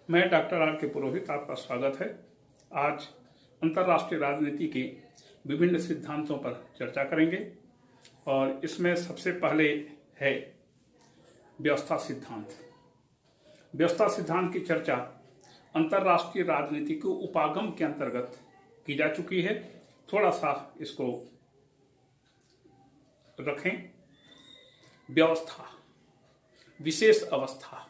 मैं doctor R के पुरोहित, आपका स्वागत है। आज अंतर्राष्ट्रीय राजनीति के विभिन्न सिद्धांतों पर चर्चा करेंगे और इसमें सबसे पहले है व्यवस्था सिद्धांत। व्यवस्था सिद्धांत की चर्चा अंतर्राष्ट्रीय राजनीति के उपागम के अंतर्गत की जा चुकी है। थोड़ा सा इसको रखें। व्यवस्था, विशेष अवस्था,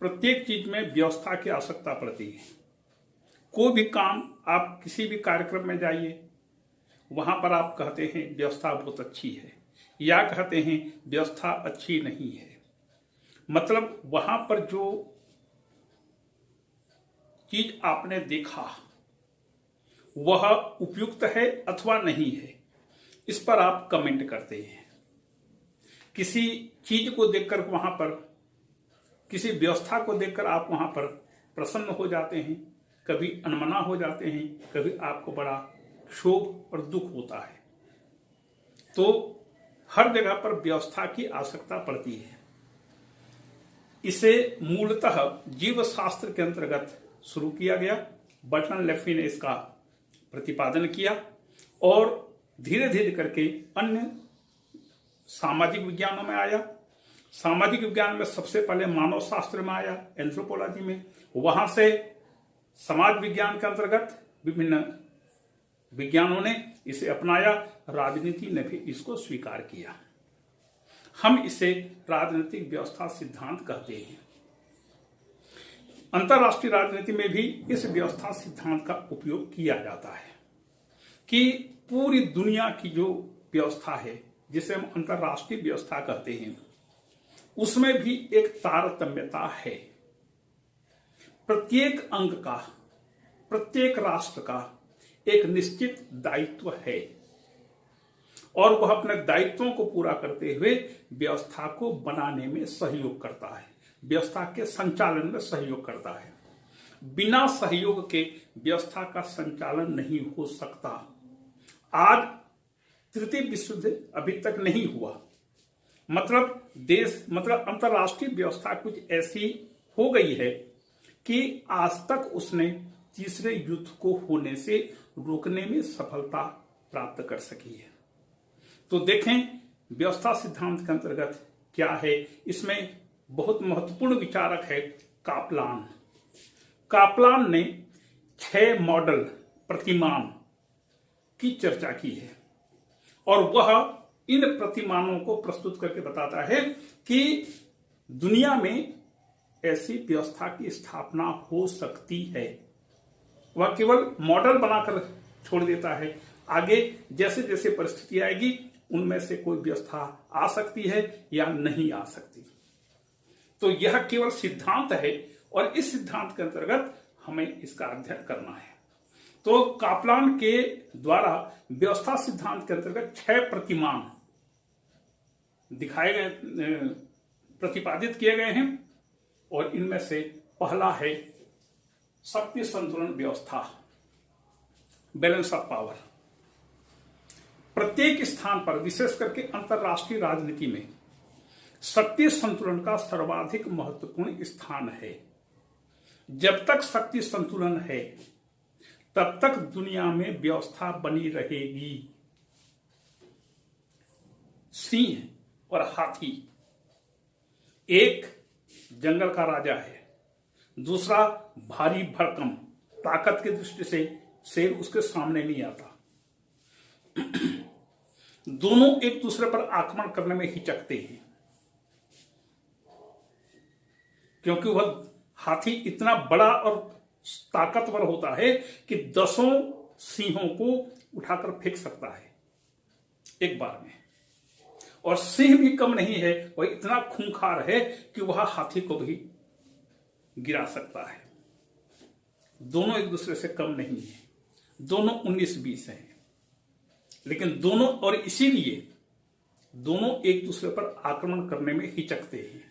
प्रत्येक चीज में व्यवस्था की आवश्यकता पड़ती है। कोई भी काम, आप किसी भी कार्यक्रम में जाइए, वहां पर आप कहते हैं व्यवस्था बहुत अच्छी है या कहते हैं व्यवस्था अच्छी नहीं है। मतलब वहां पर जो चीज आपने देखा वह उपयुक्त है अथवा नहीं है, इस पर आप कमेंट करते हैं। किसी चीज को देखकर वहां पर, किसी व्यवस्था को देखकर आप वहां पर प्रसन्न हो जाते हैं, कभी अनमना हो जाते हैं, कभी आपको बड़ा क्षोभ और दुख होता है। तो हर जगह पर व्यवस्था की आवश्यकता पड़ती है। इसे मूलतः जीव शास्त्र के अंतर्गत शुरू किया गया। बर्टन लेफ्टी ने इसका प्रतिपादन किया और धीरे धीरे करके अन्य सामाजिक विज्ञानों में आया। सामाजिक विज्ञान में सबसे पहले मानव शास्त्र में आया, एंथ्रोपोलॉजी में। वहां से समाज विज्ञान के अंतर्गत विभिन्न विज्ञानों ने इसे अपनाया। राजनीति ने भी इसको स्वीकार किया। हम इसे राजनीतिक व्यवस्था सिद्धांत कहते हैं। अंतर्राष्ट्रीय राजनीति में भी इस व्यवस्था सिद्धांत का उपयोग किया जाता है कि पूरी दुनिया की जो व्यवस्था है, जिसे हम अंतर्राष्ट्रीय व्यवस्था कहते हैं, उसमें भी एक तारतम्यता है। प्रत्येक अंग का, प्रत्येक राष्ट्र का एक निश्चित दायित्व है और वह अपने दायित्वों को पूरा करते हुए व्यवस्था को बनाने में सहयोग करता है, व्यवस्था के संचालन में सहयोग करता है। बिना सहयोग के व्यवस्था का संचालन नहीं हो सकता। आज तृतीय विश्व युद्ध अभी तक नहीं हुआ, मतलब अंतर्राष्ट्रीय व्यवस्था कुछ ऐसी हो गई है कि आज तक उसने तीसरे युद्ध को होने से रोकने में सफलता प्राप्त कर सकी है। तो देखें व्यवस्था सिद्धांत के अंतर्गत क्या है। इसमें बहुत महत्वपूर्ण विचारक है कापलान। कापलान ने 6 मॉडल प्रतिमान की चर्चा की है और वह इन प्रतिमानों को प्रस्तुत करके बताता है कि दुनिया में ऐसी व्यवस्था की स्थापना हो सकती है। वह केवल मॉडल बनाकर छोड़ देता है। आगे जैसे जैसे परिस्थिति आएगी उनमें से कोई व्यवस्था आ सकती है या नहीं आ सकती। तो यह केवल सिद्धांत है और इस सिद्धांत के अंतर्गत हमें इसका अध्ययन करना है। तो कापलान के द्वारा व्यवस्था सिद्धांत के अंतर्गत 6 प्रतिमान दिखाए गए, प्रतिपादित किए गए हैं और इनमें से पहला है शक्ति संतुलन व्यवस्था, बैलेंस ऑफ पावर। प्रत्येक स्थान पर, विशेष करके अंतर्राष्ट्रीय राजनीति में, शक्ति संतुलन का सर्वाधिक महत्वपूर्ण स्थान है। जब तक शक्ति संतुलन है तब तक दुनिया में व्यवस्था बनी रहेगी। सिंह और हाथी, एक जंगल का राजा है, दूसरा भारी भरकम, ताकत की दृष्टि से शेर उसके सामने नहीं आता। दोनों एक दूसरे पर आक्रमण करने में हिचकते हैं क्योंकि वह हाथी इतना बड़ा और ताकतवर होता है कि 10 सिंहों को उठाकर फेंक सकता है एक बार में। और सिंह भी कम नहीं है, वह इतना खूंखार है कि वह हाथी को भी गिरा सकता है। दोनों एक दूसरे से कम नहीं है, दोनों 19-20 हैं, लेकिन दोनों, और इसीलिए दोनों एक दूसरे पर आक्रमण करने में हिचकते हैं।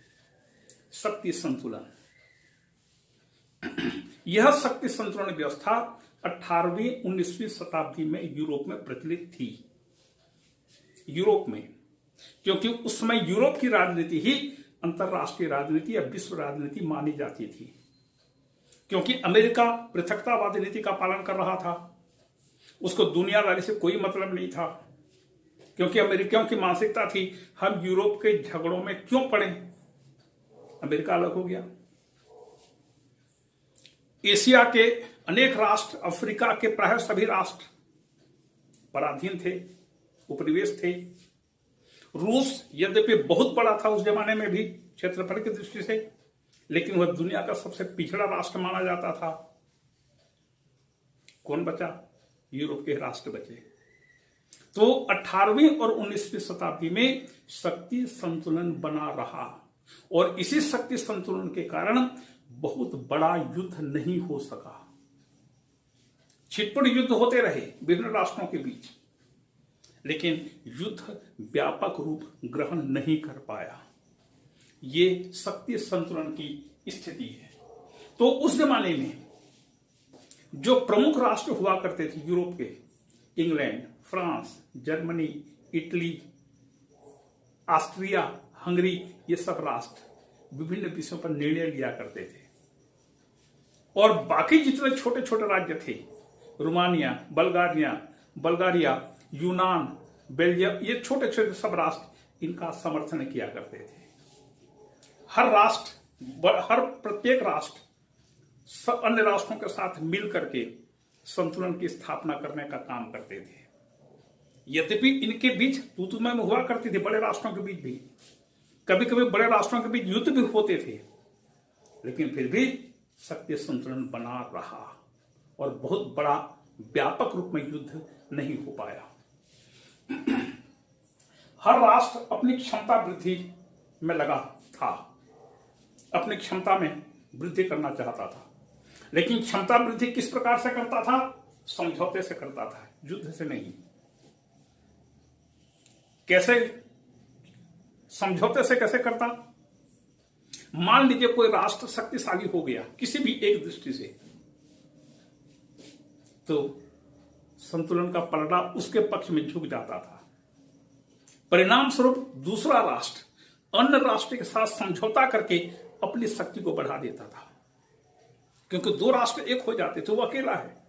शक्ति संतुलन, यह शक्ति संतुलन व्यवस्था 18वीं 19वीं शताब्दी में यूरोप में प्रचलित थी। यूरोप में, क्योंकि उस समय यूरोप की राजनीति ही अंतरराष्ट्रीय राजनीति या विश्व राजनीति मानी जाती थी, क्योंकि अमेरिका पृथकतावादी नीति का पालन कर रहा था। उसको दुनियादारी से कोई मतलब नहीं था, क्योंकि अमेरिकियों की मानसिकता थी हम यूरोप के झगड़ों में क्यों पड़े। अमेरिका अलग हो गया। एशिया के अनेक राष्ट्र, अफ्रीका के प्राय सभी राष्ट्र पराधीन थे, उपनिवेश थे। रूस यद्यपि बहुत बड़ा था उस जमाने में भी क्षेत्रफल की दृष्टि से, लेकिन वह दुनिया का सबसे पिछड़ा राष्ट्र माना जाता था। कौन बचा? यूरोप के राष्ट्र बचे। तो 18वीं और 19वीं शताब्दी में शक्ति संतुलन बना रहा, और इसी शक्ति संतुलन के कारण बहुत बड़ा युद्ध नहीं हो सका। छिटपुट युद्ध होते रहे विभिन्न राष्ट्रों के बीच, लेकिन युद्ध व्यापक रूप ग्रहण नहीं कर पाया। ये शक्ति संतुलन की स्थिति है। तो उस जमाने में जो प्रमुख राष्ट्र हुआ करते थे यूरोप के, England, France, Germany, Italy, Austria, Hungary, ये सब राष्ट्र विभिन्न विषयों पर निर्णय लिया करते थे। और बाकी जितने छोटे छोटे राज्य थे, रोमानिया, बल्गारिया, यूनान, बेल्जियम, ये छोटे छोटे सब राष्ट्र इनका समर्थन किया करते थे। हर प्रत्येक राष्ट्र सब अन्य राष्ट्रों के साथ मिल करके संतुलन की स्थापना करने का काम करते थे। यद्यपि इनके बीच तू-तू-मैं में हुआ करती थी, बड़े राष्ट्रों के बीच भी कभी कभी बड़े राष्ट्रों के बीच युद्ध भी होते थे, लेकिन फिर भी शक्ति संतुलन बना रहा और बहुत बड़ा व्यापक रूप में युद्ध नहीं हो पाया। हर राष्ट्र अपनी क्षमता वृद्धि में लगा था, अपनी क्षमता में वृद्धि करना चाहता था, लेकिन क्षमता वृद्धि किस प्रकार से करता था? समझौते से करता था, युद्ध से नहीं। कैसे? समझौते से कैसे करता? मान लीजिए कोई राष्ट्र शक्तिशाली हो गया किसी भी एक दृष्टि से, तो संतुलन का पलड़ा उसके पक्ष में झुक जाता था। परिणाम स्वरूप दूसरा राष्ट्र अन्य राष्ट्र के साथ समझौता करके अपनी शक्ति को बढ़ा देता था, क्योंकि दो राष्ट्र एक हो जाते तो वो अकेला है।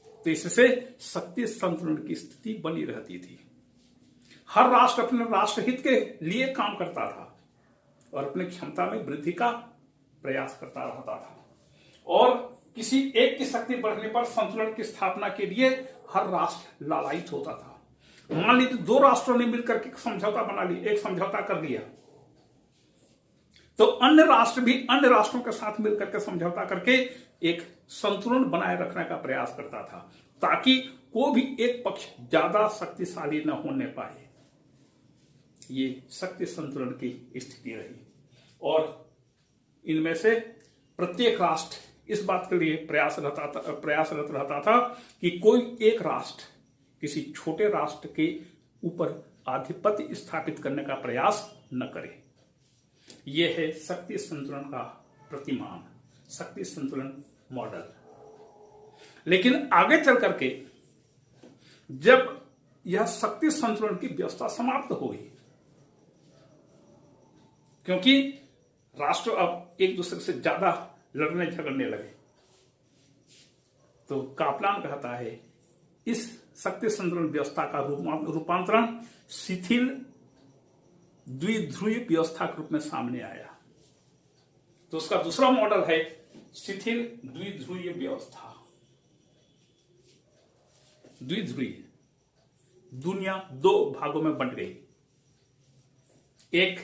तो इससे शक्ति संतुलन की स्थिति बनी रहती थी। हर राष्ट्र अपने राष्ट्र हित के लिए काम करता था और अपनी क्षमता में वृद्धि का प्रयास करता रहता था, और किसी एक की शक्ति बढ़ने पर संतुलन की स्थापना के लिए हर राष्ट्र लालायित होता था। मान लीजिए दो राष्ट्रों ने मिलकर के समझौता बना लिया, एक समझौता कर लिया, तो अन्य राष्ट्र भी अन्य राष्ट्रों के साथ मिलकर के समझौता करके एक संतुलन बनाए रखने का प्रयास करता था, ताकि कोई भी एक पक्ष ज्यादा शक्तिशाली न होने पाए। ये शक्ति संतुलन की स्थिति रही, और इनमें से प्रत्येक राष्ट्र इस बात के लिए प्रयासरत रहता था कि कोई एक राष्ट्र किसी छोटे राष्ट्र के ऊपर आधिपत्य स्थापित करने का प्रयास न करे। यह है शक्ति संतुलन का प्रतिमान, शक्ति संतुलन मॉडल। लेकिन आगे चल करके जब यह शक्ति संतुलन की व्यवस्था समाप्त हो गई, क्योंकि राष्ट्र अब एक दूसरे से ज्यादा लड़ने झगड़ने लगे, तो कापलान कहता है इस शक्ति संतुलन व्यवस्था का रूपांतरण शिथिल द्विध्रुवीय व्यवस्था के रूप में सामने आया। तो उसका दूसरा मॉडल है शिथिल द्विध्रुवीय व्यवस्था। द्विध्रुवीय, दुनिया दो भागों में बंट गई, एक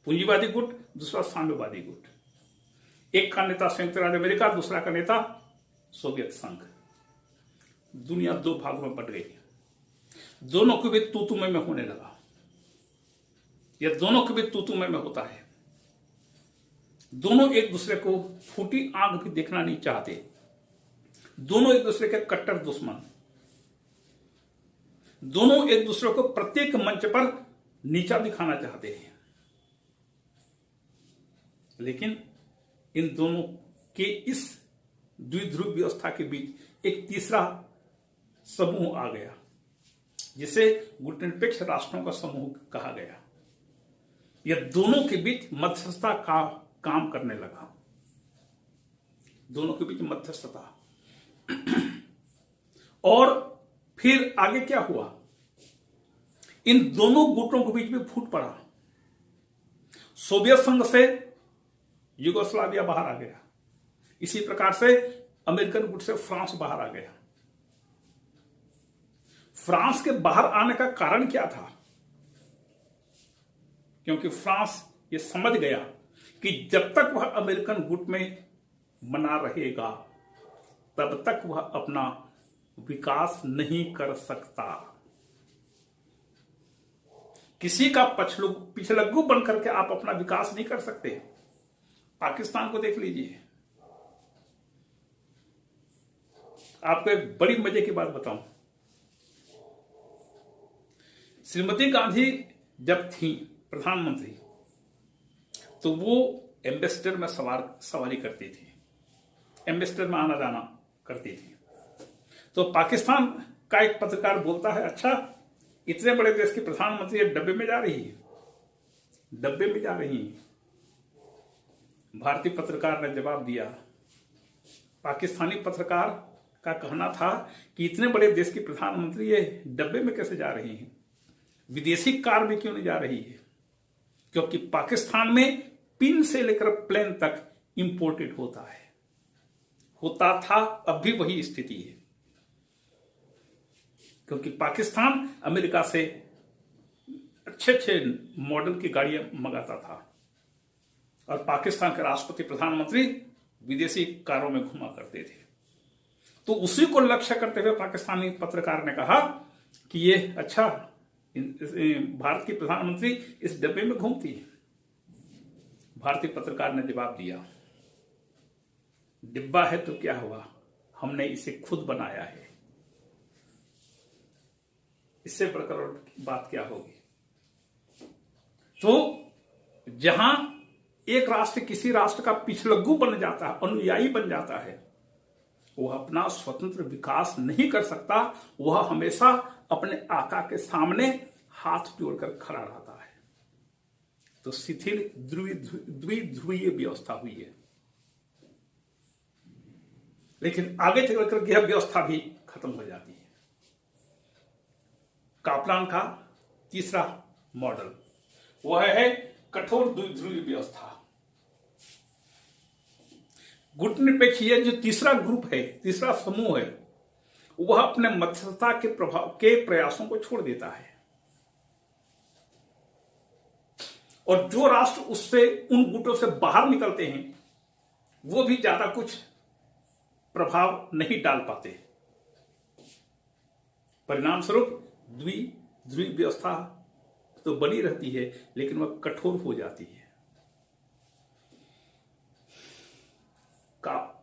पूंजीवादी गुट, दूसरा साम्यवादी गुट। एक का नेता संयुक्त राज्य अमेरिका, दूसरा का नेता सोवियत संघ। दुनिया दो भागों में बंट गई, दोनों के बीच तू-तू-मैं में होने लगा। यह दोनों के बीच तू-तू-मैं में होता है। दोनों एक दूसरे को फूटी आंख भी देखना नहीं चाहते, दोनों एक दूसरे के कट्टर दुश्मन, दोनों एक दूसरे को प्रत्येक मंच पर नीचा दिखाना चाहते हैं। लेकिन इन दोनों के इस द्विध्रुव व्यवस्था के बीच एक तीसरा समूह आ गया, जिसे गुटनिरपेक्ष राष्ट्रों का समूह कहा गया। यह दोनों के बीच मध्यस्थता का काम करने लगा। दोनों के बीच मध्यस्थता। और फिर आगे क्या हुआ, इन दोनों गुटों के बीच में फूट पड़ा। सोवियत संघ से युगोस्लाविया बाहर आ गया, इसी प्रकार से अमेरिकन गुट से फ्रांस बाहर आ गया। फ्रांस के बाहर आने का कारण क्या था? क्योंकि फ्रांस ये समझ गया कि जब तक वह अमेरिकन गुट में बना रहेगा तब तक वह अपना विकास नहीं कर सकता। किसी का पिछलग्गू बन करके आप अपना विकास नहीं कर सकते। पाकिस्तान को देख लीजिए। आपको एक बड़ी मजे की बात बताऊं, श्रीमती गांधी जब थी प्रधानमंत्री तो वो एम्बेसडर में सवारी करती थी, एम्बेसडर में आना जाना करती थी। तो पाकिस्तान का एक पत्रकार बोलता है, अच्छा इतने बड़े देश की प्रधानमंत्री डब्बे में जा रही है, डब्बे में जा रही है। भारतीय पत्रकार ने जवाब दिया, पाकिस्तानी पत्रकार का कहना था कि इतने बड़े देश की प्रधानमंत्री ये डब्बे में कैसे जा रही है, विदेशी कार में क्यों नहीं जा रही है? क्योंकि पाकिस्तान में पिन से लेकर प्लेन तक इंपोर्टेड होता था, अब भी वही स्थिति है। क्योंकि पाकिस्तान अमेरिका से अच्छे मॉडल की गाड़ियां मंगाता था और पाकिस्तान के राष्ट्रपति प्रधानमंत्री विदेशी कारों में घुमा करते थे। तो उसी को लक्ष्य करते हुए पाकिस्तानी पत्रकार ने कहा कि ये अच्छा भारत की प्रधानमंत्री इस डब्बे में घूमती है। भारतीय पत्रकार ने जवाब दिया, डिब्बा है तो क्या हुआ, हमने इसे खुद बनाया है, इससे बढ़कर बात क्या होगी। तो जहां एक राष्ट्र किसी राष्ट्र का पिछलग्गू बन जाता है, अनुयायी बन जाता है, वह अपना स्वतंत्र विकास नहीं कर सकता, वह हमेशा अपने आका के सामने हाथ जोड़कर खड़ा रहता है। तो शिथिल द्विध्रुवीय व्यवस्था हुई है। लेकिन आगे चलकर यह व्यवस्था भी खत्म हो जाती है। कापलान का तीसरा मॉडल वह है कठोर द्विध्रुवीय व्यवस्था। गुटनिरपेक्ष ये जो तीसरा ग्रुप है, तीसरा समूह है, वह अपने मध्यस्थता के प्रभाव के प्रयासों को छोड़ देता है और जो राष्ट्र उससे उन गुटों से बाहर निकलते हैं वो भी ज्यादा कुछ प्रभाव नहीं डाल पाते। परिणाम स्वरूप द्विध्रुवीय व्यवस्था तो बनी रहती है लेकिन वह कठोर हो जाती है।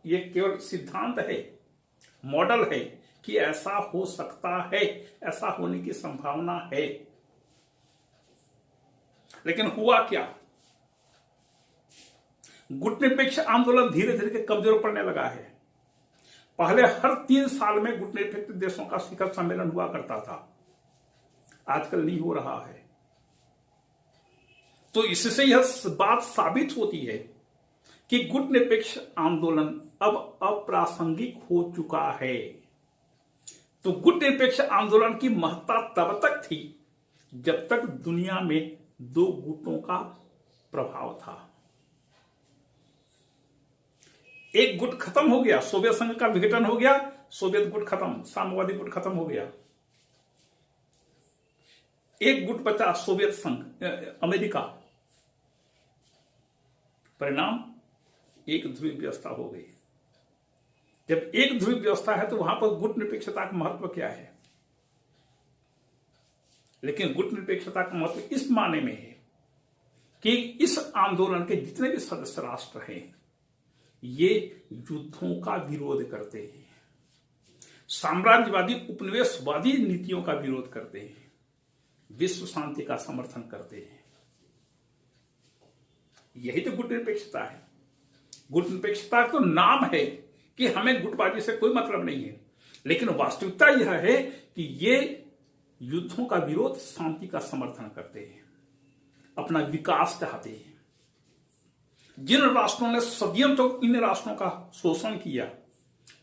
यह केवल सिद्धांत है, मॉडल है कि ऐसा हो सकता है, ऐसा होने की संभावना है। लेकिन हुआ क्या, गुटनिरपेक्ष आंदोलन धीरे धीरे कमजोर पड़ने लगा है। पहले हर 3 साल में गुटनिरपेक्ष देशों का शिखर सम्मेलन हुआ करता था, आजकल नहीं हो रहा है। तो इससे यह बात साबित होती है कि गुटनिरपेक्ष आंदोलन अब अप्रासंगिक हो चुका है। तो गुटनिरपेक्ष आंदोलन की महत्ता तब तक थी जब तक दुनिया में 2 गुटों का प्रभाव था। एक गुट खत्म हो गया, सोवियत संघ का विघटन हो गया, सोवियत गुट खत्म, साम्यवादी गुट खत्म हो गया। एक गुट बचा, सोवियत संघ, अमेरिका। परिणाम एक ध्रुवीय व्यवस्था हो गई। जब एक ध्रुवीय व्यवस्था है तो वहां पर गुट निरपेक्षता का महत्व क्या है? लेकिन गुट निरपेक्षता का महत्व इस माने में है कि इस आंदोलन के जितने भी सदस्य राष्ट्र हैं ये युद्धों का विरोध करते हैं, साम्राज्यवादी उपनिवेशवादी नीतियों का विरोध करते हैं, विश्व शांति का समर्थन करते हैं। यही तो गुट निरपेक्षता है। गुट निरपेक्षता तो नाम है कि हमें गुटबाजी से कोई मतलब नहीं है, लेकिन वास्तविकता यह है कि ये युद्धों का विरोध, शांति का समर्थन करते हैं। अपना विकास चाहते हैं। जिन राष्ट्रों ने सदियों तक इन राष्ट्रों का शोषण किया,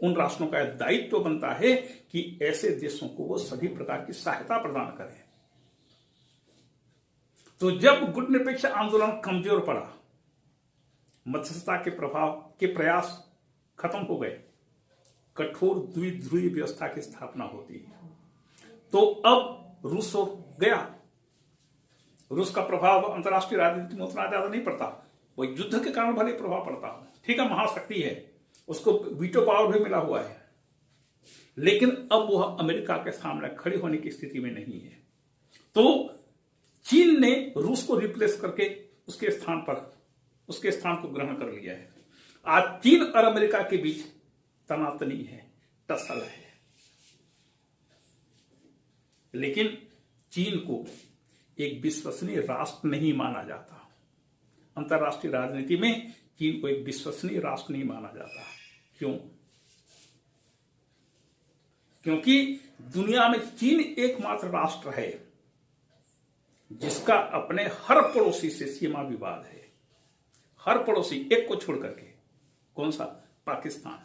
उन राष्ट्रों का दायित्व तो बनता है कि ऐसे देशों को वो सभी प्रकार की सहायता प्रदान करें। तो जब गुटनिरपेक्ष आंदोलन कमजोर पड़ा, मध्यस्थता के प्रभाव के प्रयास खत्म हो गए, कठोर द्विध्रुवीय व्यवस्था की स्थापना होती है। तो अब रूस हो गया, रूस का प्रभाव अंतर्राष्ट्रीय राजनीति में उतना ज्यादा नहीं पड़ता, वो युद्ध के कारण भले प्रभाव पड़ता हो, ठीक है, महाशक्ति है, उसको वीटो पावर भी मिला हुआ है, लेकिन अब वह अमेरिका के सामने खड़ी होने की स्थिति में नहीं है। तो चीन ने रूस को रिप्लेस करके उसके स्थान को ग्रहण कर लिया है। आज चीन और अमेरिका के बीच तनातनी है, टसल है। लेकिन चीन को एक विश्वसनीय राष्ट्र नहीं माना जाता। अंतर्राष्ट्रीय राजनीति में चीन को एक विश्वसनीय राष्ट्र नहीं माना जाता। क्यों? क्योंकि दुनिया में चीन एकमात्र राष्ट्र है जिसका अपने हर पड़ोसी से सीमा विवाद है। हर पड़ोसी, एक को छोड़ करके। कौन सा? पाकिस्तान।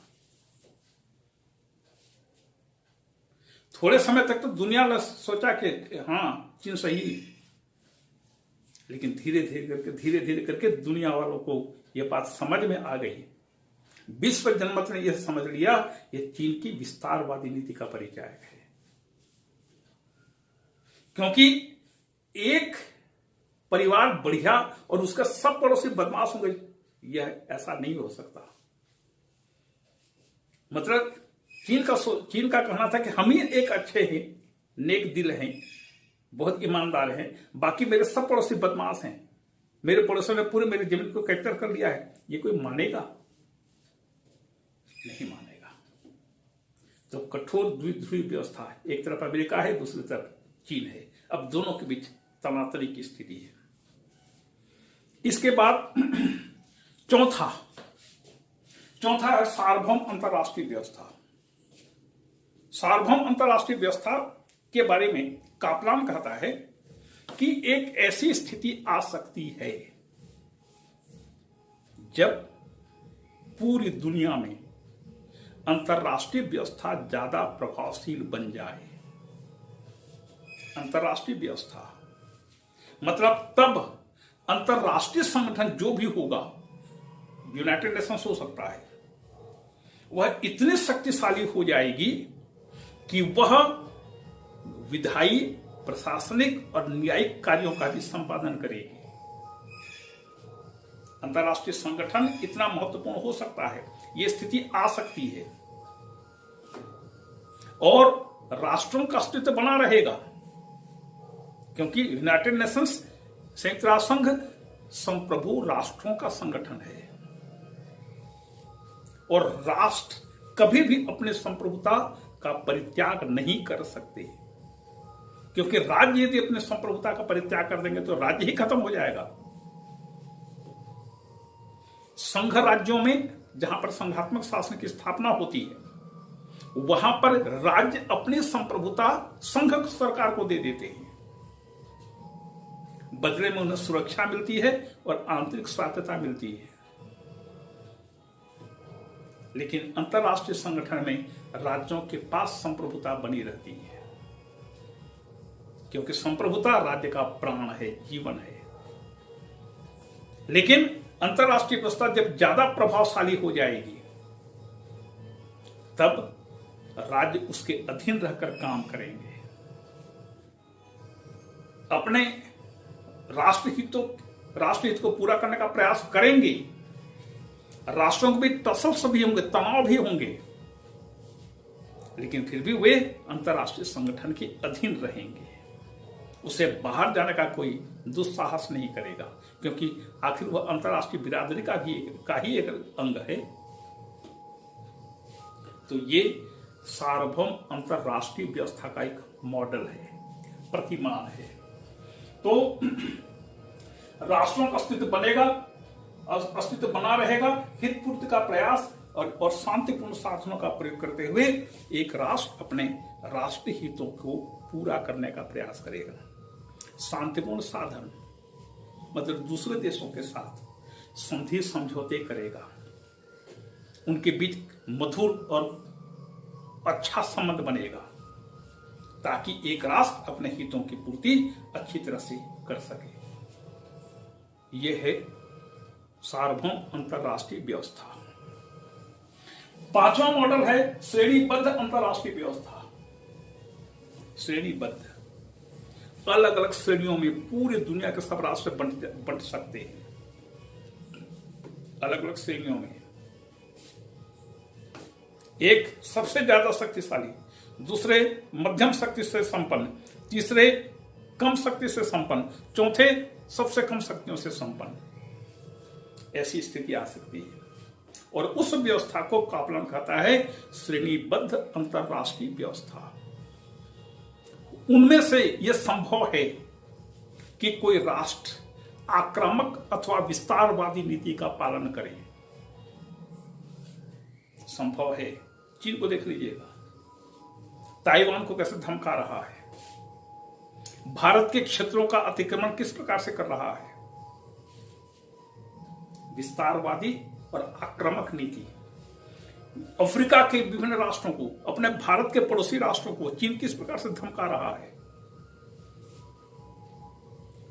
थोड़े समय तक तो दुनिया ने सोचा कि हां चीन सही, लेकिन धीरे धीरे करके दुनिया वालों को यह बात समझ में आ गई। विश्व जनमत ने यह समझ लिया ये चीन की विस्तारवादी नीति का परिचायक है। क्योंकि एक परिवार बढ़िया और उसका सब पड़ोसी बदमाश हो गए, यह ऐसा नहीं हो सकता। मतलब चीन का कहना था कि हम ही एक अच्छे हैं, नेक दिल हैं, बहुत ईमानदार हैं, बाकी मेरे सब पड़ोसी बदमाश हैं, मेरे पड़ोसियों ने पूरे मेरी जमीन को कैप्चर कर लिया है। ये कोई मानेगा? नहीं मानेगा। तो कठोर द्विध्रुवीय व्यवस्था है, एक तरफ अमेरिका है, दूसरी तरफ चीन है। अब दोनों के बीच तनातनी की स्थिति है। इसके बाद चौथा है सार्वभौम अंतर्राष्ट्रीय व्यवस्था। सार्वभौम अंतर्राष्ट्रीय व्यवस्था के बारे में कापलान कहता है कि एक ऐसी स्थिति आ सकती है जब पूरी दुनिया में अंतर्राष्ट्रीय व्यवस्था ज्यादा प्रभावशील बन जाए। अंतर्राष्ट्रीय व्यवस्था मतलब तब अंतर्राष्ट्रीय संगठन जो भी होगा, यूनाइटेड नेशंस हो सकता है, वह इतनी शक्तिशाली हो जाएगी कि वह विधायी, प्रशासनिक और न्यायिक कार्यों का भी संपादन करेगी। अंतर्राष्ट्रीय संगठन इतना महत्वपूर्ण हो सकता है, यह स्थिति आ सकती है, और राष्ट्रों का अस्तित्व बना रहेगा, क्योंकि यूनाइटेड नेशंस संयुक्त राष्ट्र संघ संप्रभु राष्ट्रों का संगठन है, और राष्ट्र कभी भी अपने संप्रभुता का परित्याग नहीं कर सकते, क्योंकि राज्य यदि अपने संप्रभुता का परित्याग कर देंगे तो राज्य ही खत्म हो जाएगा। संघ राज्यों में जहां पर संघात्मक शासन की स्थापना होती है, वहां पर राज्य अपनी संप्रभुता संघ सरकार को दे देते हैं, बदले में उन्हें सुरक्षा मिलती है और आंतरिक स्वायत्तता मिलती है। लेकिन अंतर्राष्ट्रीय संगठन में राज्यों के पास संप्रभुता बनी रहती है, क्योंकि संप्रभुता राज्य का प्राण है, जीवन है। लेकिन अंतर्राष्ट्रीय व्यवस्था जब ज्यादा प्रभावशाली हो जाएगी, तब राज्य उसके अधीन रहकर काम करेंगे, अपने राष्ट्रहित को पूरा करने का प्रयास करेंगे। राष्ट्रों के भी टसल्स भी होंगे, तनाव भी होंगे, लेकिन फिर भी वे अंतर्राष्ट्रीय संगठन के अधीन रहेंगे। उसे बाहर जाने का कोई दुस्साहस नहीं करेगा, क्योंकि आखिर वह अंतर्राष्ट्रीय बिरादरी का ही एक अंग है। तो ये सार्वभौम अंतर्राष्ट्रीय व्यवस्था का एक मॉडल है, प्रतिमान है। तो राष्ट्रों का अस्तित्व बना रहेगा, हित पूर्ति का प्रयास और शांतिपूर्ण साधनों का प्रयोग करते हुए एक राष्ट्र अपने राष्ट्रीय हितों को पूरा करने का प्रयास करेगा। शांतिपूर्ण साधन, मतलब दूसरे देशों के साथ संधि समझौते करेगा, उनके बीच मधुर और अच्छा संबंध बनेगा, ताकि एक राष्ट्र अपने हितों की पूर्ति अच्छी तरह से कर सके। यह है सार्वभौम अंतरराष्ट्रीय व्यवस्था। पांचवा मॉडल है श्रेणीबद्ध अंतरराष्ट्रीय व्यवस्था। श्रेणीबद्ध, अलग अलग श्रेणियों में पूरी दुनिया के सब राष्ट्र बंट सकते हैं, अलग अलग श्रेणियों में। एक सबसे ज्यादा शक्तिशाली, दूसरे मध्यम शक्ति से संपन्न, तीसरे कम शक्ति से संपन्न, चौथे सबसे कम शक्तियों से संपन्न। ऐसी स्थिति आ सकती है और उस व्यवस्था को कापलन कहता है श्रेणीबद्ध अंतरराष्ट्रीय व्यवस्था। उनमें से यह संभव है कि कोई राष्ट्र आक्रामक अथवा विस्तारवादी नीति का पालन करे। संभव है। चीन को देख लीजिएगा, ताइवान को कैसे धमका रहा है, भारत के क्षेत्रों का अतिक्रमण किस प्रकार से कर रहा है। विस्तारवादी और आक्रामक नीति। अफ्रीका के विभिन्न राष्ट्रों को, अपने भारत के पड़ोसी राष्ट्रों को चीन किस प्रकार से धमका रहा है।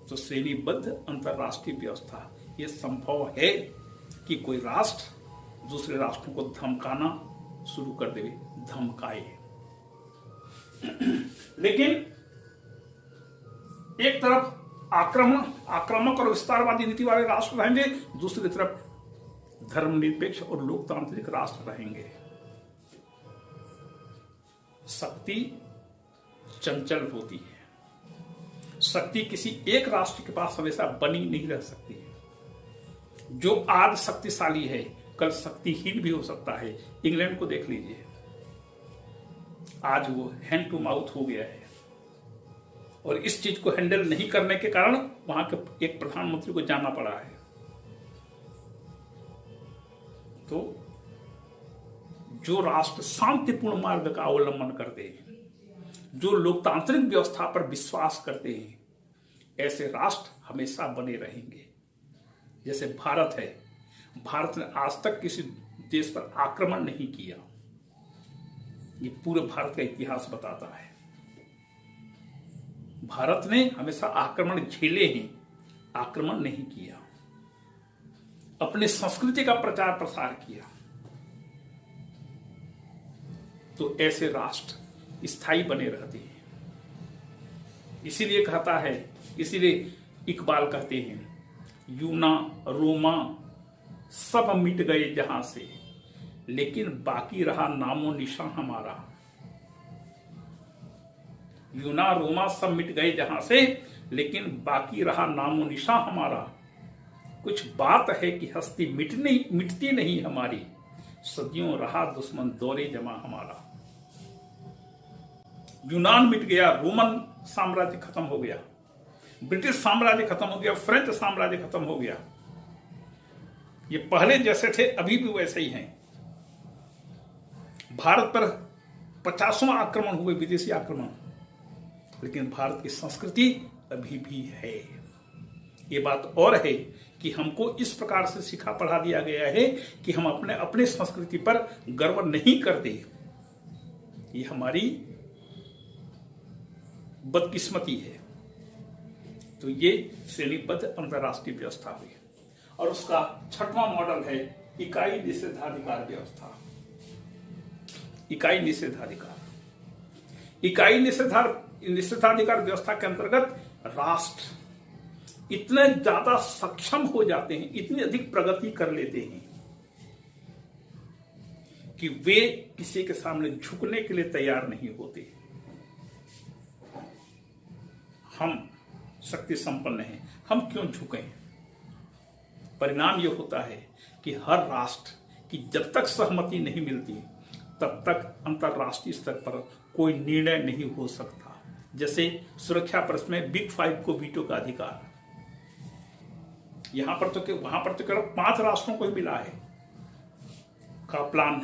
तो श्रेणीबद्ध अंतरराष्ट्रीय व्यवस्था, यह संभव है कि कोई राष्ट्र दूसरे राष्ट्रों को धमकाना शुरू कर दे, धमकाए। लेकिन एक तरफ आक्रामक और विस्तारवादी नीति वाले राष्ट्र रहेंगे, दूसरी तरफ धर्मनिरपेक्ष और लोकतांत्रिक राष्ट्र रहेंगे। शक्ति चंचल होती है। शक्ति किसी एक राष्ट्र के पास हमेशा बनी नहीं रह सकती है। जो आज शक्तिशाली है कल शक्तिहीन भी हो सकता है। इंग्लैंड को देख लीजिए, आज वो हैंड टू माउथ हो गया है और इस चीज को हैंडल नहीं करने के कारण वहां के एक प्रधानमंत्री को जाना पड़ा है। तो जो राष्ट्र शांतिपूर्ण मार्ग का अवलंबन करते हैं, जो लोकतांत्रिक व्यवस्था पर विश्वास करते हैं, ऐसे राष्ट्र हमेशा बने रहेंगे। जैसे भारत है, भारत ने आज तक किसी देश पर आक्रमण नहीं किया। ये पूरे भारत का इतिहास बताता है। भारत ने हमेशा आक्रमण झेले हैं, आक्रमण नहीं किया। अपनी संस्कृति का प्रचार प्रसार किया। तो ऐसे राष्ट्र स्थायी बने रहते हैं। इसीलिए कहता है, इसीलिए इकबाल कहते हैं, यूना रोमा सब मिट गए जहां से, लेकिन बाकी रहा नामो निशान हमारा। यूना रोमा सब मिट गए जहां से, लेकिन बाकी रहा नामो निशान हमारा। कुछ बात है कि हस्ती मिटती नहीं हमारी, सदियों रहा दुश्मन दौरे जमा हमारा। यूनान मिट गया, रोमन साम्राज्य खत्म हो गया, ब्रिटिश साम्राज्य खत्म हो गया, फ्रेंच साम्राज्य खत्म हो गया। ये पहले जैसे थे अभी भी वैसे ही हैं। भारत पर 50वां आक्रमण हुए, विदेशी आक्रमण, लेकिन भारत की संस्कृति अभी भी है। ये बात और है कि हमको इस प्रकार से सिखा पढ़ा दिया गया है कि हम अपने संस्कृति पर गर्व नहीं करते। ये हमारी बदकिस्मती है। तो ये श्रेणीबद्ध अंतरराष्ट्रीय व्यवस्था हुई। और उसका छठवां मॉडल है इकाई निषेधाधिकार व्यवस्था। इकाई निषेधाधिकार, इकाई निषेधाधिकार व्यवस्था के अंतर्गत राष्ट्र इतने ज्यादा सक्षम हो जाते हैं, इतनी अधिक प्रगति कर लेते हैं कि वे किसी के सामने झुकने के लिए तैयार नहीं होते। हम शक्ति संपन्न हैं, हम क्यों झुकें। परिणाम यह होता है कि हर राष्ट्र की जब तक सहमति नहीं मिलती तब तक अंतरराष्ट्रीय स्तर पर कोई निर्णय नहीं हो सकता। जैसे सुरक्षा प्रश्न में बिग 5 को वीटो का अधिकार, यहां पर तो वहां पर तो केवल 5 राष्ट्रों को ही मिला है। का प्लान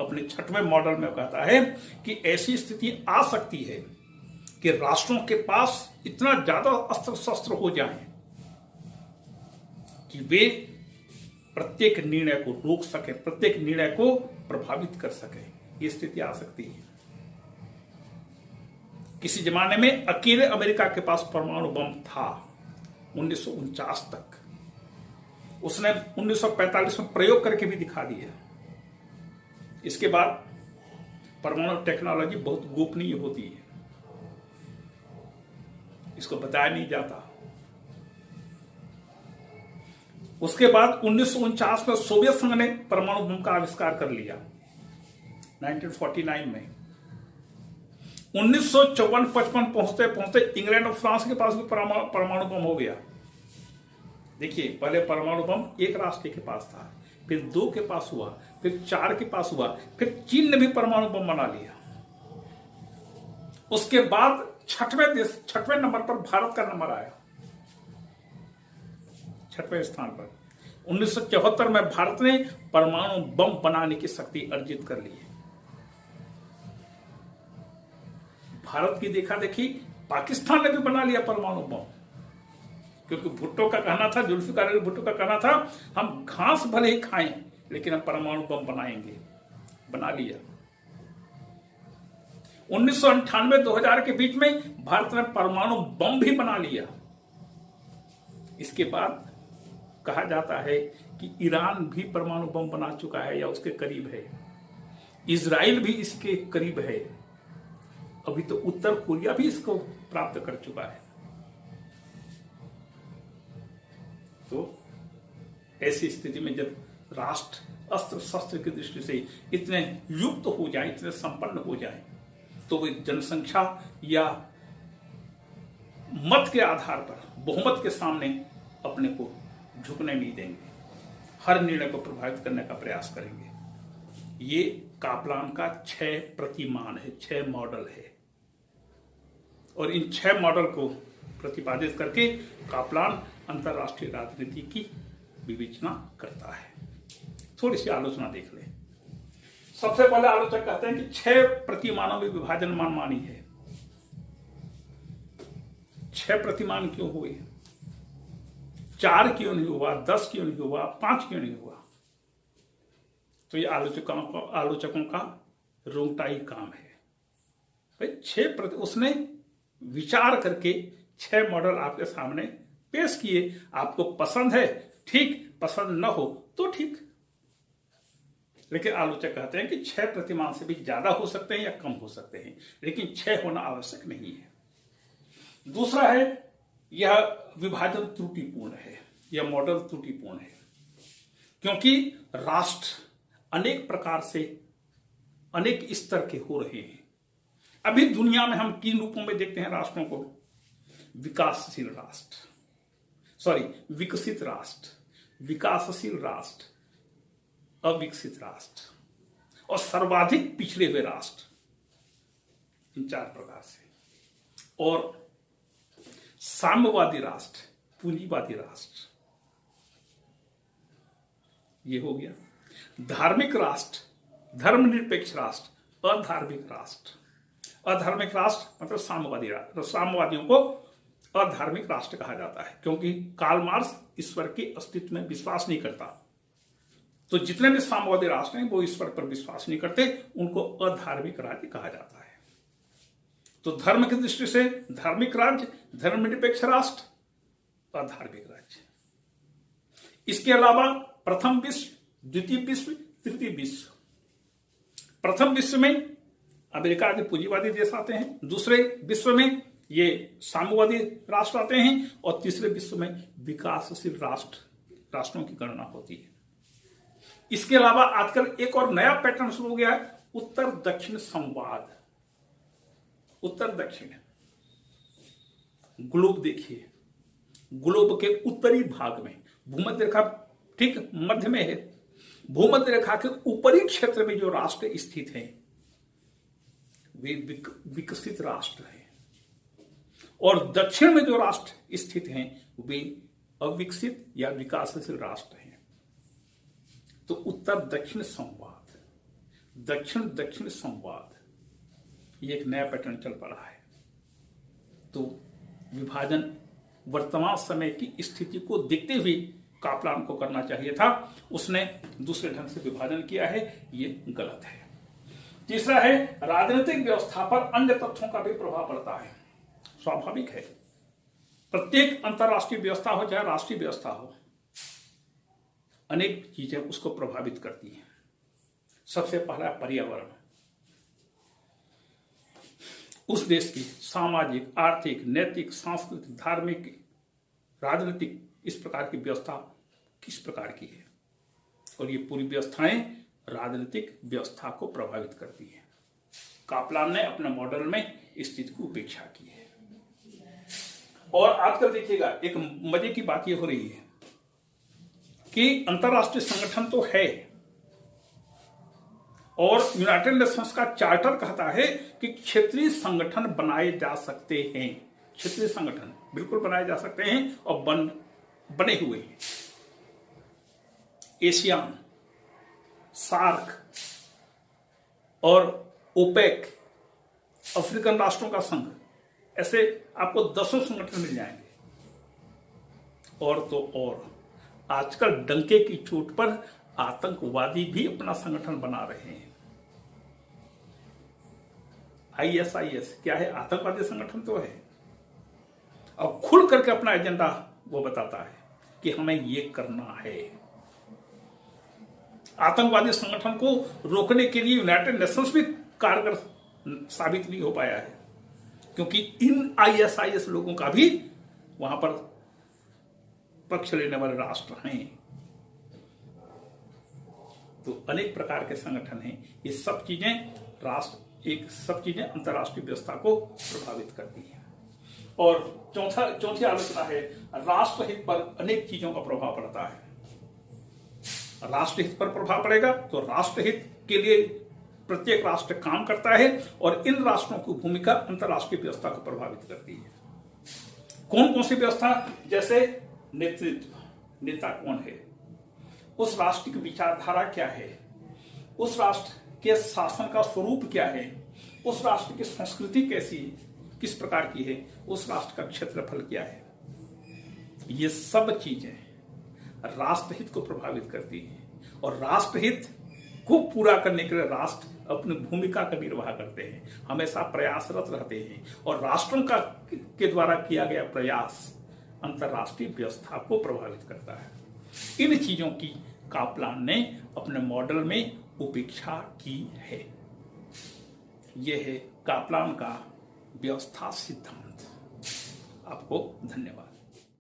अपने 6वें मॉडल में कहता है कि ऐसी स्थिति आ सकती है कि राष्ट्रों के पास इतना ज्यादा अस्त्र शस्त्र हो जाएं कि वे प्रत्येक निर्णय को रोक सके, प्रत्येक निर्णय को प्रभावित कर सके। ये स्थिति आ सकती है। किसी जमाने में अकेले अमेरिका के पास परमाणु बम था 1949 तक। उसने 1945 में प्रयोग करके भी दिखा दिया। इसके बाद परमाणु टेक्नोलॉजी बहुत गोपनीय होती है, इसको बताया नहीं जाता। उसके बाद 1949 में सोवियत संघ ने परमाणु बम का आविष्कार कर लिया 1949 में। 1954-55 पहुंचते पहुंचते इंग्लैंड और फ्रांस के पास भी परमाणु बम हो गया। देखिए, पहले परमाणु बम एक राष्ट्र के पास था, फिर 2 के पास हुआ, फिर 4 के पास हुआ, फिर चीन ने भी परमाणु बम बना लिया। उसके बाद 6वें नंबर पर भारत का नंबर आया, 6वें स्थान पर। 1974 में भारत ने परमाणु बम बनाने की शक्ति अर्जित कर ली है। भारत की देखा देखी पाकिस्तान ने भी बना लिया परमाणु बम, क्योंकि भुट्टो का कहना था, जुल्फिकार अली भुट्टो का कहना था, हम घास भले ही खाएं लेकिन हम परमाणु बम बनाएंगे। बना लिया। 1998-2000 के बीच में भारत ने परमाणु बम भी बना लिया। इसके बाद कहा जाता है कि ईरान भी परमाणु बम बना चुका है या उसके करीब है। इजराइल भी इसके करीब है। अभी तो उत्तर कोरिया भी इसको प्राप्त कर चुका है। तो ऐसी स्थिति में जब राष्ट्र अस्त्र शस्त्र की दृष्टि से इतने युक्त हो जाए, इतने संपन्न हो जाए, तो वे जनसंख्या या मत के आधार पर बहुमत के सामने अपने को झुकने नहीं देंगे। हर निर्णय को प्रभावित करने का प्रयास करेंगे। ये कापलान का 6 प्रतिमान है, 6 मॉडल है। और इन 6 मॉडल को प्रतिपादित करके कापलान अंतरराष्ट्रीय राजनीति की विवेचना करता है। थोड़ी सी आलोचना देख लें। सबसे पहले आलोचक कहते हैं कि 6 प्रतिमानों में विभाजन मनमानी है। 6 प्रतिमान क्यों हुए? 4 क्यों नहीं हुआ? 10 क्यों नहीं हुआ? 5 क्यों नहीं हुआ? तो ये आलोचकों का रोंगटाई काम है। भाई 6 उसने विचार करके 6 मॉडल आपके सामने पेश किए। आपको पसंद है ठीक, पसंद न हो तो ठीक। लेकिन आलोचक कहते हैं कि 6 प्रतिमान से भी ज्यादा हो सकते हैं या कम हो सकते हैं, लेकिन 6 होना आवश्यक नहीं है। दूसरा है, यह विभाजन त्रुटिपूर्ण है, यह मॉडल त्रुटिपूर्ण है, क्योंकि राष्ट्र अनेक प्रकार से अनेक स्तर के हो रहे हैं। अभी दुनिया में हम 3 रूपों में देखते हैं राष्ट्रों को: विकासशील राष्ट्र, विकसित राष्ट्र, विकासशील राष्ट्र, अविकसित राष्ट्र और सर्वाधिक पिछड़े हुए राष्ट्र। इन 4 प्रकार से। और साम्यवादी राष्ट्र, पूंजीवादी राष्ट्र, ये हो गया। धार्मिक राष्ट्र, धर्मनिरपेक्ष राष्ट्र, अधार्मिक राष्ट्र। अधार्मिक राष्ट्र मतलब साम्यवादी राष्ट्र। साम्यवादियों को अधार्मिक राष्ट्र कहा जाता है, क्योंकि कार्ल मार्क्स ईश्वर के अस्तित्व में विश्वास नहीं करता। तो जितने भी साम्यवादी राष्ट्र हैं वो ईश्वर पर विश्वास नहीं करते, उनको अधार्मिक राज्य कहा जाता है। तो धर्म की दृष्टि से धार्मिक राज्य, धर्मनिरपेक्ष राष्ट्र, अधार्मिक राज्य। इसके अलावा प्रथम विश्व, द्वितीय विश्व, तृतीय विश्व। प्रथम विश्व में अमेरिका आदि पूंजीवादी देश आते हैं, दूसरे विश्व में ये साम्यवादी राष्ट्र आते हैं, और तीसरे विश्व में विकासशील राष्ट्रों की गणना होती है। इसके अलावा आजकल एक और नया पैटर्न शुरू हो गया है, उत्तर दक्षिण संवाद। उत्तर दक्षिण ग्लोब देखिए, ग्लोब के उत्तरी भाग में भूमध्य रेखा ठीक मध्य में है। भूमध्य रेखा के ऊपरी क्षेत्र में जो राष्ट्र स्थित हैं वे विकसित राष्ट्र हैं, और दक्षिण में जो राष्ट्र स्थित हैं वे अविकसित या विकासशील राष्ट्र हैं। तो उत्तर दक्षिण संवाद, दक्षिण दक्षिण संवाद, ये एक नया पैटर्न चल पड़ा है। तो विभाजन वर्तमान समय की स्थिति को देखते हुए कापलान को करना चाहिए था, उसने दूसरे ढंग से विभाजन किया है, ये गलत है। तीसरा है, राजनीतिक व्यवस्था पर अन्य तथ्यों का भी प्रभाव पड़ता है। स्वाभाविक है, प्रत्येक अंतरराष्ट्रीय व्यवस्था हो चाहे राष्ट्रीय व्यवस्था हो, अनेक चीजें उसको प्रभावित करती हैं। सबसे पहला पर्यावरण, उस देश की सामाजिक, आर्थिक, नैतिक, सांस्कृतिक, धार्मिक, राजनीतिक, इस प्रकार की व्यवस्था किस प्रकार की है, और ये पूरी व्यवस्थाएं राजनीतिक व्यवस्था को प्रभावित करती हैं। कापलान ने अपने मॉडल में इस चीज की उपेक्षा की है। और आजकल देखिएगा, एक मजे की बात ये हो रही है कि अंतरराष्ट्रीय संगठन तो है, और यूनाइटेड नेशंस का चार्टर कहता है कि क्षेत्रीय संगठन बनाए जा सकते हैं। क्षेत्रीय संगठन बिल्कुल बनाए जा सकते हैं और बने हुए हैं। एशियान, सार्क और ओपेक, अफ्रीकन राष्ट्रों का संघ, ऐसे आपको 10 संगठन मिल जाएंगे। और तो और आजकल डंके की चोट पर आतंकवादी भी अपना संगठन बना रहे हैं। ISIS क्या है? आतंकवादी संगठन तो है, और खुल करके अपना एजेंडा वो बताता है कि हमें ये करना है। आतंकवादी संगठन को रोकने के लिए यूनाइटेड नेशंस भी कारगर साबित नहीं हो पाया है, क्योंकि इन ISIS लोगों का भी वहां पर पक्ष लेने वाले राष्ट्र हैं। तो अनेक प्रकार के संगठन हैं। ये सब चीजें अंतरराष्ट्रीय व्यवस्था को प्रभावित करती हैं। और चौथी आलोचना है, राष्ट्रहित पर अनेक चीजों का प्रभाव पड़ता है। राष्ट्रहित पर प्रभाव पड़ेगा तो राष्ट्रहित के लिए प्रत्येक राष्ट्र काम करता है, और इन राष्ट्रों की भूमिका अंतरराष्ट्रीय व्यवस्था को प्रभावित करती है। कौन कौन सी व्यवस्था? जैसे नेतृत्व, नेता कौन है, उस राष्ट्र की विचारधारा क्या है, उस राष्ट्र के शासन का स्वरूप क्या है, उस राष्ट्र की संस्कृति कैसी है, किस प्रकार की है, उस राष्ट्र का क्षेत्रफल क्या है। ये सब चीजें राष्ट्रहित को प्रभावित करती हैं, और राष्ट्रहित को पूरा करने के लिए राष्ट्र अपनी भूमिका का निर्वाह करते हैं, हमेशा प्रयासरत रहते हैं, और राष्ट्रों के द्वारा किया गया प्रयास अंतरराष्ट्रीय व्यवस्था को प्रभावित करता है। इन चीजों की कापलान ने अपने मॉडल में उपेक्षा की है। यह है कापलान का व्यवस्था सिद्धांत। आपको धन्यवाद।